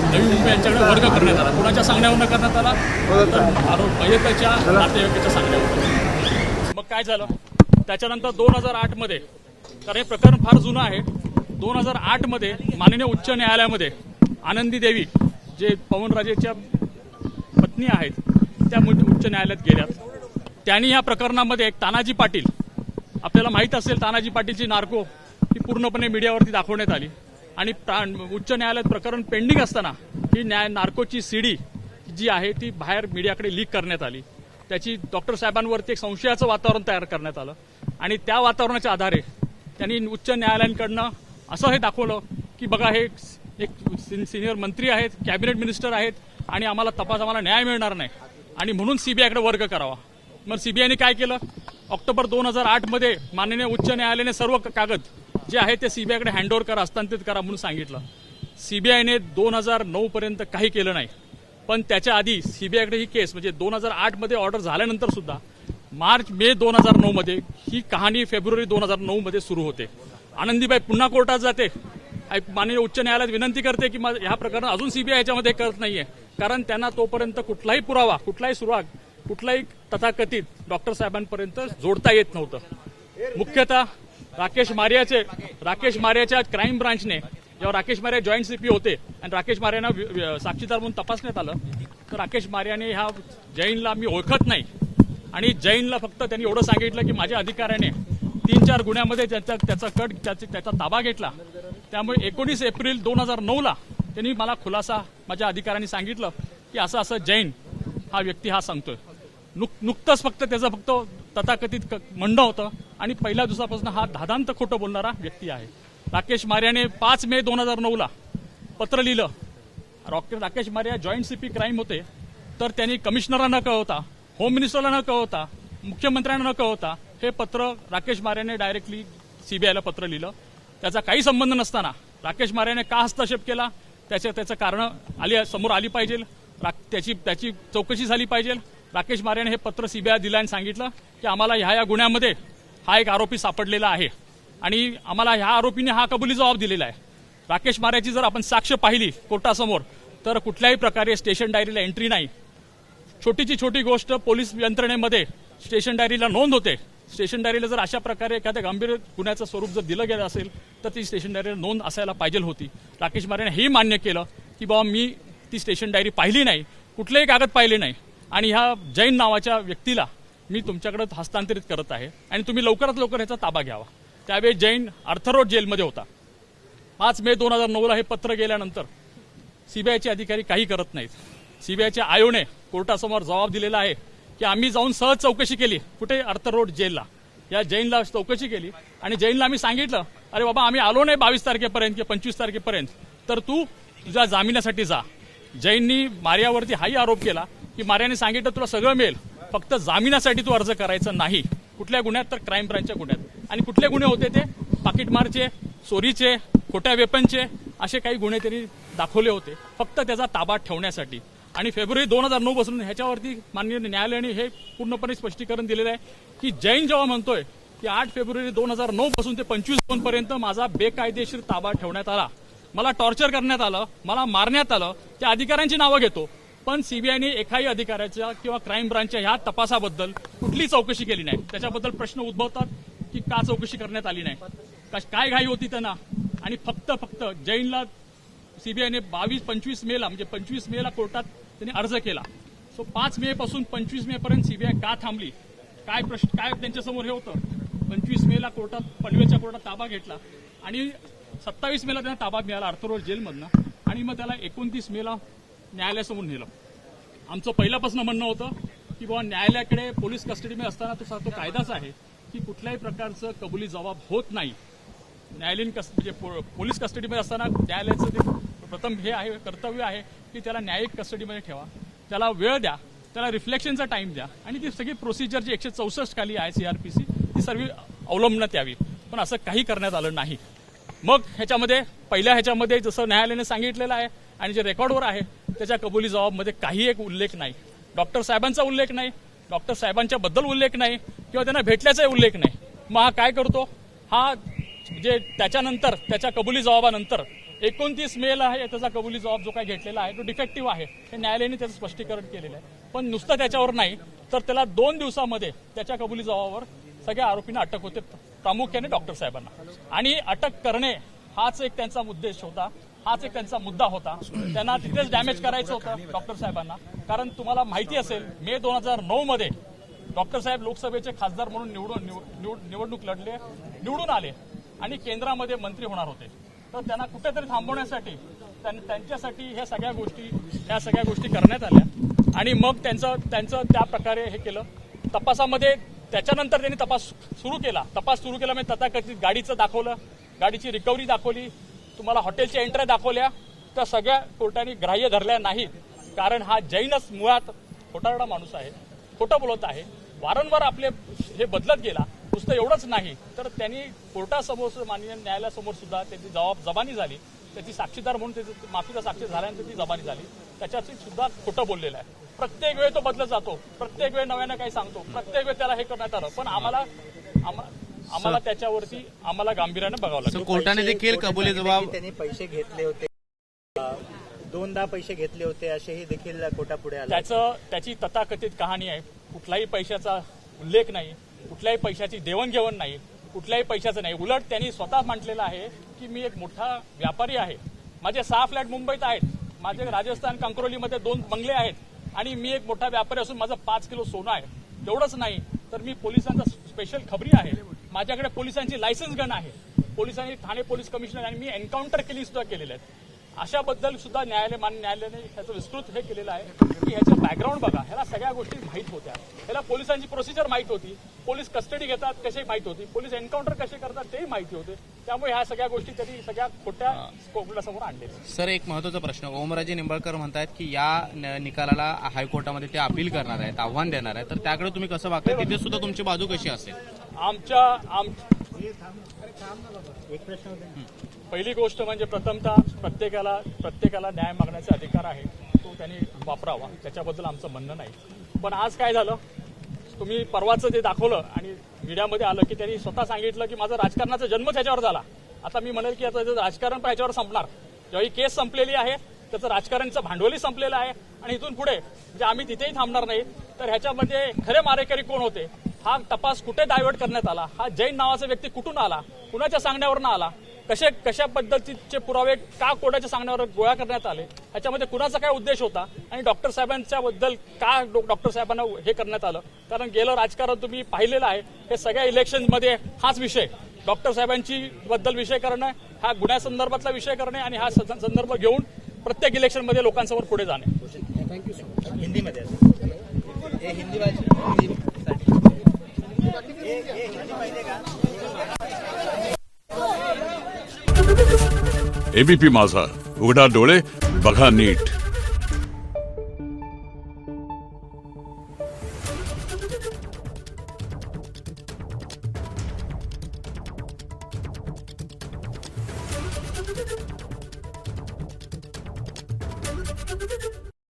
नवी मुंबई यांच्याकडे वर्ग करण्यात आला. कोणाच्या सांगण्यावरून करण्यात आला? आरोप मयताच्या नातेवाईकाच्या सांगण्यावर. मग काय झालं त्याच्यानंतर 2008 मध्ये, तर हे प्रकरण फार जुनं आहे. 2008 मध्ये माननीय उच्च न्यायालयामध्ये आनंदी देवी जे पवनराजेच्या पत्नी आहेत त्या उच्च न्यायालयात गेल्यात. त्यांनी या प्रकरणामध्ये एक तानाजी पाटील, आपल्याला माहीत असेल तानाजी पाटीलची नार्को ही पूर्णपणे मीडियावरती दाखवण्यात आली आणि उच्च न्यायालयात प्रकरण पेंडिंग असताना ही नार्कोची सीडी जी आहे ती बाहेर मीडियाकडे लीक करण्यात आली. त्याची डॉक्टर साहेबांवरती एक संशयाचं वातावरण तयार करण्यात आलं आणि त्या वातावरणाच्या आधारे त्यांनी उच्च न्यायालयांकडनं असं हे दाखवलं की बघा हे एक सिनियर मंत्री आहेत, कॅबिनेट मिनिस्टर आहेत आणि आम्हाला न्याय मिळणार नाही आणि म्हणून सीबीआयकडे वर्ग करावा. मग सीबीआयने काय केलं? ऑक्टोबर 2008 मध्ये माननीय उच्च न्यायालयाने सर्व कागद जे आहे ते सीबीआयकडे हँडओव्हर करा, हस्तांतरित करा म्हणून सांगितलं. सीबीआयने 2009 पर्यंत काही केलं नाही. पण त्याच्या आधी सीबीआयकडे ही केस म्हणजे 2008 मध्ये ऑर्डर झाल्यानंतर सुद्धा मे 2009 मध्ये ही कहाणी फेब्रुवारी 2009 मध्ये सुरू होते. आनंदीबाई पुन्हा कोर्टात जाते, माननीय उच्च न्यायालयात विनंती करते की ह्या प्रकरण अजून सीबीआय याच्यामध्ये करत नाहीये, कारण त्यांना तोपर्यंत कुठलाही पुरावा, कुठलाही सुराग, कुठलाही तथाकथित डॉक्टर साहेबांपर्यंत जोडता येत नव्हतं. मुख्यतः राकेश मारियाच्या क्राईम ब्रांचने, जेव्हा राकेश मारिया जॉईंट सीपी होते आणि राकेश मारियांना साक्षीदार म्हणून तपासण्यात आलं, तर राकेश मारियाने ह्या जैनला मी ओळखत नाही आणि जैनला फक्त त्यांनी एवढं सांगितलं की माझ्या अधिकाऱ्याने 3-4 गुन्ह्यामध्ये त्याचा ताबा घेतला. त्यामुळे 19 एप्रिल 2009 त्यांनी मला खुलासा माझ्या अधिकाऱ्यांनी सांगितलं की असं जैन हा व्यक्ती हा सांगतोय. नुकतंच फक्त त्याचं तथाकथित म्हणणं होतं आणि पहिल्या दिवसापासून हा धादांत खोटं बोलणारा व्यक्ती आहे. राकेश मारियाने 5 मे 2009 पत्र लिहिलं. Rakesh Maria joint CP crime होते, तर त्यांनी कमिशनरांना न कळवता, होम मिनिस्टरला न कळवता, मुख्यमंत्र्यांना न कळवता हे पत्र राकेश मारियाने डायरेक्टली सीबीआयला पत्र लिहिलं. त्याचा काही संबंध नसताना राकेश मारियाने का हस्तक्षेप केला त्याचं कारण समोर आली पाहिजे, त्याची चौकशी झाली पाहिजे. राकेश मारियाने हे पत्र सीबीआय दिलं आणि सांगितलं की आम्हाला ह्या गुन्ह्यामध्ये हा एक आरोपी सापडलेला आहे आणि आम्हाला ह्या आरोपीने हा कबुली जबाब दिलेला आहे. राकेश मारियाची जर आपण साक्ष पाहिली कोर्टासमोर तर कुठल्याही प्रकारे स्टेशन डायरीला एंट्री नाही. छोटीची छोटी गोष्ट पोलीस यंत्रणेमध्ये स्टेशन डायरीला नोंद होते. स्टेशन डायरीला जर अशा प्रकारे एखाद्या गंभीर गुन्ह्याचं स्वरूप जर दिलं गेलं असेल तर ती स्टेशन डायरीला नोंद असायला पाहिजे होती. राकेश मारियाने हेही मान्य केलं की बाबा मी ती स्टेशन डायरी पाहिली नाही, कुठलेही कागद पाहिले नाही आणि ह्या जैन नावाच्या व्यक्तीला मी तुमच्याकडे हस्तांतरित करत आहे आणि तुम्ही लवकरात लवकर ह्याचा ताबा घ्यावा. त्यावेळी जैन अर्थरोड जेलमध्ये होता. 5 मे 2009 हे पत्र गेल्यानंतर सीबीआयचे अधिकारी काही करत नाहीत. सीबीआयच्या आयोने कोर्टासमोर जबाब दिलेला आहे की आम्ही जाऊन सहज चौकशी केली, कुठे अर्थरोड जेलला, या जैनला चौकशी केली आणि जैनला आम्ही सांगितलं अरे बाबा आम्ही आलो नाही 22 तारखेपर्यंत किंवा 25 तारखेपर्यंत, तर तू तुझ्या जामिनासाठी जा. जैननी मारियावरती हाही आरोप केला की मारियाने सांगितलं तुला सगळं मिळेल, फक्त जामिनासाठी तू अर्ज करायचा नाही. कुठल्या गुन्ह्यात? तर क्राईम ब्रांचच्या गुन्ह्यात. आणि कुठले गुन्हे होते ते? पाकिटमारचे, चोरीचे, खोट्या वेपनचे, असे काही गुन्हे त्यांनी दाखवले होते फक्त त्याचा ताबा ठेवण्यासाठी. आणि फेब्रुवारी 2009 पासून ह्याच्यावरती माननीय न्यायालयाने हे पूर्णपणे स्पष्टीकरण दिलेलं आहे की जैन जेव्हा म्हणतोय की 8 फेब्रुवारी 2009 पासून ते 25 पर्यंत माझा बेकायदेशीर ताबा ठेवण्यात आला, मला टॉर्चर करण्यात आलं, मला मारण्यात आलं, त्या अधिकाऱ्यांची नावं घेतो, पण सीबीआयने एकाही अधिकाऱ्याच्या किंवा क्राईम ब्रांचच्या ह्या तपासाबद्दल कुठली चौकशी केली नाही. त्याच्याबद्दल प्रश्न उद्भवतात की का चौकशी करण्यात आली नाही, काय घाई होती त्यांना. आणि फक्त जैनला सीबीआयने 22-25 मेला म्हणजे 25 मेला कोर्टात त्यांनी अर्ज केला. सो 5 मे पासून 25 मे पर्यंत सीबीआय का थांबली, काय त्यांच्यासमोर हे होतं. 25 मेला पनवेलच्या कोर्टात ताबा घेतला आणि 27 मेला त्यांना ताबा मिळाला अर्थरोड जेलमधनं आणि मग त्याला 29 मेला न्यायालयासमोर नेलं. आमचं पहिल्यापासून म्हणणं होतं की बाबा न्यायालयाकडे पोलीस कस्टडीमध्ये असताना तो कायदाच आहे की कुठल्याही प्रकारचं कबुली जबाब होत नाही. न्यायालयीन म्हणजे पोलीस कस्टडीमध्ये असताना न्यायालयाचं ते प्रथम हे आहे, कर्तव्य आहे की त्याला न्यायिक कस्टडीमध्ये ठेवा, त्याला वेळ द्या, त्याला रिफ्लेक्शनचा टाइम द्या आणि ती सगळी प्रोसिजर जी 164 खाली आहे CRPC ती सर्व अवलंबण्यात यावी. पण असं काही करण्यात आलं नाही. मग ह्याच्यामध्ये जसं न्यायालयाने सांगितलेलं आहे आणि जे रेकॉर्डवर आहे त्याच्या कबुली जबाबमध्ये काही एक उल्लेख नाही. डॉक्टर साहेबांचा उल्लेख नाही, डॉक्टर साहेबांच्या बद्दल उल्लेख नाही किंवा त्यांना भेटल्याचाही उल्लेख नाही. मग हा काय करतो, हा म्हणजे त्याच्यानंतर त्याच्या कबुली जबाबानंतर 29 मेला आहे त्याचा कबुली जबाब जो काही घेतलेला आहे तो डिफेक्टिव्ह आहे, हे न्यायालयाने त्याचं स्पष्टीकरण केलेलं आहे. पण नुसतं त्याच्यावर नाही तर त्याला 2 दिवसामध्ये त्याच्या कबुली जबाबावर सगळ्या आरोपींना अटक होते, प्रामुख्याने डॉक्टर साहेबांना. आणि अटक करणे हाच एक त्यांचा उद्देश होता, हाच एक त्यांचा मुद्दा होता. त्यांना तिथेच डॅमेज करायचं होतं डॉक्टर साहेबांना. कारण तुम्हाला माहिती असेल मे 2009 मध्ये डॉक्टर साहेब लोकसभेचे खासदार म्हणून निवडणूक लढले, निवडून आले आणि केंद्रामध्ये मंत्री होणार होते. तर त्यांना कुठेतरी थांबवण्यासाठी त्यांच्यासाठी ह्या सगळ्या गोष्टी करण्यात आल्या. आणि मग त्यांचं त्या प्रकारे हे केलं. तपासामध्ये त्याच्यानंतर त्यांनी तपास सुरू केला म्हणजे तथाकथित गाडीचं दाखवलं, गाडीची रिकव्हरी दाखवली, तुम्हाला हॉटेलच्या एंट्र्या दाखवल्या. त्या सगळ्या कोर्टाने ग्राह्य धरल्या नाहीत. कारण हा जैनच मुळात खोटारडा माणूस आहे, खोटं बोलत आहे, वारंवार आपले हे बदलत गेला. नुसतं एवढंच नाही तर त्यांनी कोर्टासमोर माननीय न्यायालयासमोर सुद्धा त्याची जबानी झाली, त्याची साक्षीदार म्हणून त्याची माफीचा साक्षी झाल्यानंतर ती जबानी झाली, त्याच्याशी सुद्धा खोटं बोललेलं आहे. प्रत्येक वेळ तो बदलत जातो, प्रत्येक वेळ नव्यानं काही सांगतो, प्रत्येक वेळ त्याला हे करण्यात आलं. पण आम्हाला त्याच्यावरती गांभीर्यानं बघावं लागतं. कोर्टाने देखील कबुली जबाब त्यांनी पैसे घेतले होते, 2दा पैसे घेतले होते असेही देखील कोर्टापुढे आले. त्याची तथाकथित कहाणी आहे. कुठलाही पैशाचा उल्लेख नाही, कुठल्याही पैशाची देवणघेवण नाही, कुठल्याही पैशाचं नाही. उलट त्यांनी स्वतः म्हटलेलं आहे की मी एक मोठा व्यापारी आहे, माझे 6 फ्लॅट मुंबईत आहेत, माझे राजस्थान कंक्रोलीमध्ये 2 बंगले आहेत आणि मी एक मोठा व्यापारी असून माझं 5 किलो सोनं आहे. एवढंच नाही तर मी पोलिसांचा स्पेशल खबरी आहे, माझ्याकडे पोलिसांची लायसन्स गन आहे, पोलिसांनी ठाणे पोलीस कमिशनर आणि मी एन्काउंटर सुद्धा केलेले आहेत. अशाबद्दल सुद्धा न्यायालयाने ह्याचं विस्तृत हे केलेलं आहे की ह्याचं बॅकग्राऊंड बघा. ह्याला सगळ्या गोष्टी माहीत होत्या, ह्याला पोलिसांची प्रोसिजर माहीत होती, पोलीस कस्टडी घेतात कशी माहीत होती, पोलीस एन्काउंटर कसे करतात तेही माहिती होते. त्यामुळे ह्या सगळ्या गोष्टी त्यांनी सगळ्या खोट्या कोर्टासमोर आणलेल्या. सर, एक महत्वाचा प्रश्न, ओमराजे निंबाळकर म्हणतात की या निकालाला हायकोर्टामध्ये ते अपील करणार आहेत, आव्हान देणार आहे, तर त्याकडे तुम्ही कसं वागता, तिथे सुद्धा तुमची बाजू कशी असेल? एक प्रश्न पहिली गोष्ट म्हणजे प्रथमतः प्रत्येकाला न्याय मागण्याचा अधिकार आहे, तो त्यांनी वापरावा, त्याच्याबद्दल आमचं म्हणणं नाही. पण आज काय झालं, तुम्ही परवाचं ते दाखवलं आणि मीडियामध्ये आलं की त्यांनी स्वतः सांगितलं की माझा राजकारणाचा जन्म त्याच्यावर झाला. आता मी म्हणेल की आता राजकारण पण ह्याच्यावर संपणार. जेव्हा ही केस संपलेली आहे, त्याचं राजकारणचं भांडवलही संपलेलं आहे आणि इथून पुढे म्हणजे आम्ही तिथेही थांबणार नाही. तर ह्याच्यामध्ये खरे मारेकरी कोण होते, हा तपास कुठे डायव्हर्ट करण्यात आला, हा जैन नावाचा व्यक्ती कुठून आला, कुणाच्या सांगण्यावरनं आला, कशा पद्धतीचे पुरावे का कोर्टाच्या सांगण्यावर गोळा करण्यात आले, ह्याच्यामध्ये कुणाचा काय उद्देश होता आणि डॉक्टर साहेबांच्या बद्दल का डॉक्टर साहेबांना हे करण्यात आलं. कारण गेलं राजकारण तुम्ही पाहिलेलं आहे, हे सगळ्या इलेक्शनमध्ये हाच विषय, डॉक्टर साहेबांची बद्दल विषय करणं, हा गुन्ह्यासंदर्भातला विषय करणे आणि हा संदर्भ घेऊन प्रत्येक इलेक्शनमध्ये लोकांसमोर पुढे जाणे. Thank you so much. हिंदीमध्ये हिंदी पाहिजे का? एबीपी माझा, उघडा डोळे बघा नीट.